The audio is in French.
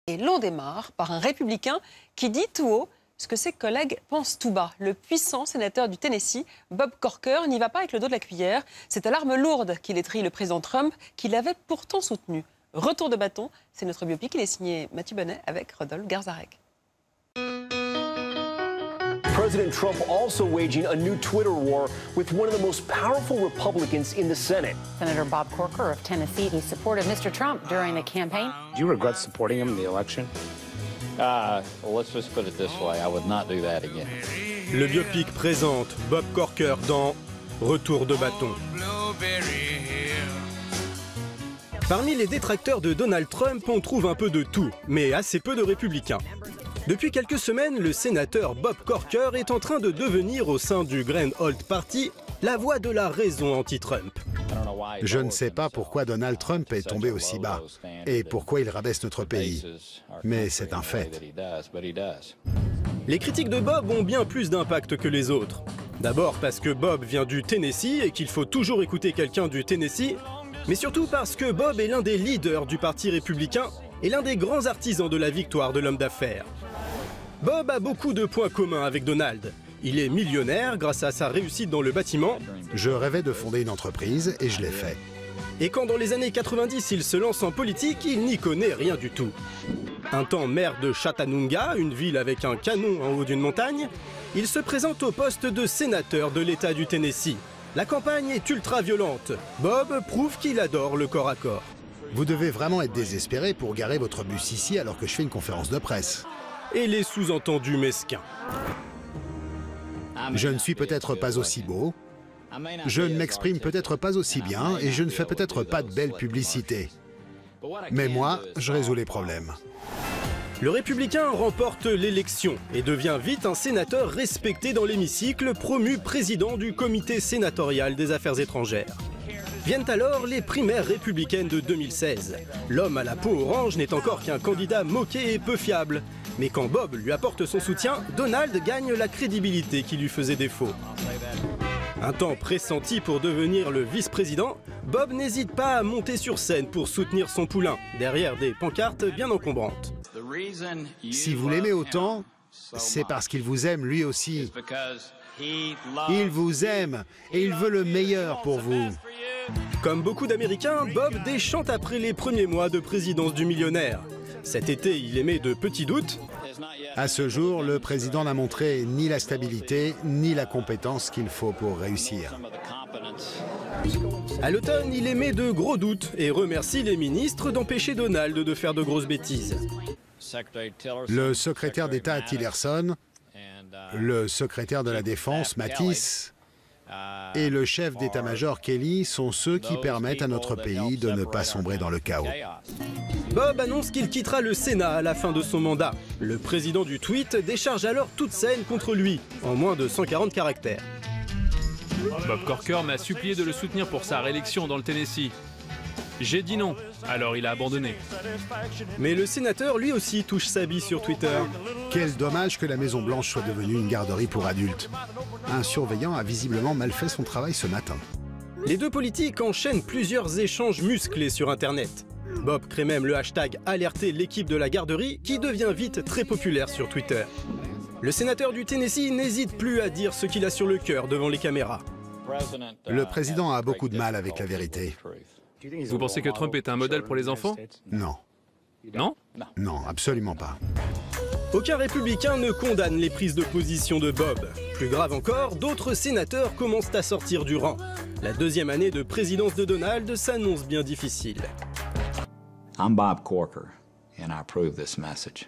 Et l'on démarre par un républicain qui dit tout haut ce que ses collègues pensent tout bas. Le puissant sénateur du Tennessee, Bob Corker, n'y va pas avec le dos de la cuillère. C'est à l'arme lourde qu'il étrille le président Trump, qu'il avait pourtant soutenu. Retour de bâton, c'est notre biopic. Il est signé Mathieu Bonnet avec Rodolphe Garzarek. President Trump also waging a new Twitter war with one of the most powerful Republicans in the Senate. Senator Bob Corker of Tennessee, he supported Mr. Trump during the campaign. Do you regret supporting him in the election? Well, let's just put it this way, I would not do that again. Le biopic présente Bob Corker dans Retour de bâton. Parmi les détracteurs de Donald Trump, on trouve un peu de tout, mais assez peu de républicains. Depuis quelques semaines, le sénateur Bob Corker est en train de devenir, au sein du Grand Old Party, la voix de la raison anti-Trump. Je ne sais pas pourquoi Donald Trump est tombé aussi bas et pourquoi il rabaisse notre pays, mais c'est un fait. Les critiques de Bob ont bien plus d'impact que les autres. D'abord parce que Bob vient du Tennessee et qu'il faut toujours écouter quelqu'un du Tennessee, mais surtout parce que Bob est l'un des leaders du Parti républicain et l'un des grands artisans de la victoire de l'homme d'affaires. Bob a beaucoup de points communs avec Donald. Il est millionnaire grâce à sa réussite dans le bâtiment. Je rêvais de fonder une entreprise et je l'ai fait. Et quand dans les années 90 il se lance en politique, il n'y connaît rien du tout. Un temps maire de Chattanooga, une ville avec un canon en haut d'une montagne, il se présente au poste de sénateur de l'État du Tennessee. La campagne est ultra violente. Bob prouve qu'il adore le corps à corps. Vous devez vraiment être désespéré pour garer votre bus ici alors que je fais une conférence de presse. Et les sous-entendus mesquins. Je ne suis peut-être pas aussi beau, je ne m'exprime peut-être pas aussi bien et je ne fais peut-être pas de belle publicité. Mais moi, je résous les problèmes. Le républicain remporte l'élection et devient vite un sénateur respecté dans l'hémicycle, promu président du comité sénatorial des affaires étrangères. Viennent alors les primaires républicaines de 2016. L'homme à la peau orange n'est encore qu'un candidat moqué et peu fiable. Mais quand Bob lui apporte son soutien, Donald gagne la crédibilité qui lui faisait défaut. Un temps pressenti pour devenir le vice-président, Bob n'hésite pas à monter sur scène pour soutenir son poulain, derrière des pancartes bien encombrantes. Si vous l'aimez autant, c'est parce qu'il vous aime lui aussi. Il vous aime et il veut le meilleur pour vous. Comme beaucoup d'Américains, Bob déchante après les premiers mois de présidence du millionnaire. Cet été, il émet de petits doutes. À ce jour, le président n'a montré ni la stabilité, ni la compétence qu'il faut pour réussir. À l'automne, il émet de gros doutes et remercie les ministres d'empêcher Donald de faire de grosses bêtises. Le secrétaire d'État Tillerson, le secrétaire de la Défense Mattis et le chef d'état-major Kelly sont ceux qui permettent à notre pays de ne pas sombrer dans le chaos. Bob annonce qu'il quittera le Sénat à la fin de son mandat. Le président du tweet décharge alors toute scène contre lui, en moins de 140 caractères. Bob Corker m'a supplié de le soutenir pour sa réélection dans le Tennessee. J'ai dit non, alors il a abandonné. Mais le sénateur, lui aussi, touche sa bille sur Twitter. Quel dommage que la Maison-Blanche soit devenue une garderie pour adultes. Un surveillant a visiblement mal fait son travail ce matin. Les deux politiques enchaînent plusieurs échanges musclés sur Internet. Bob crée même le hashtag « Alerter l'équipe de la garderie » qui devient vite très populaire sur Twitter. Le sénateur du Tennessee n'hésite plus à dire ce qu'il a sur le cœur devant les caméras. Le président a beaucoup de mal avec la vérité. Vous pensez que Trump est un modèle pour les enfants? Non. Non? Non, absolument pas. Aucun républicain ne condamne les prises de position de Bob. Plus grave encore, d'autres sénateurs commencent à sortir du rang. La deuxième année de présidence de Donald s'annonce bien difficile. I'm Bob Corker, and I approve this message.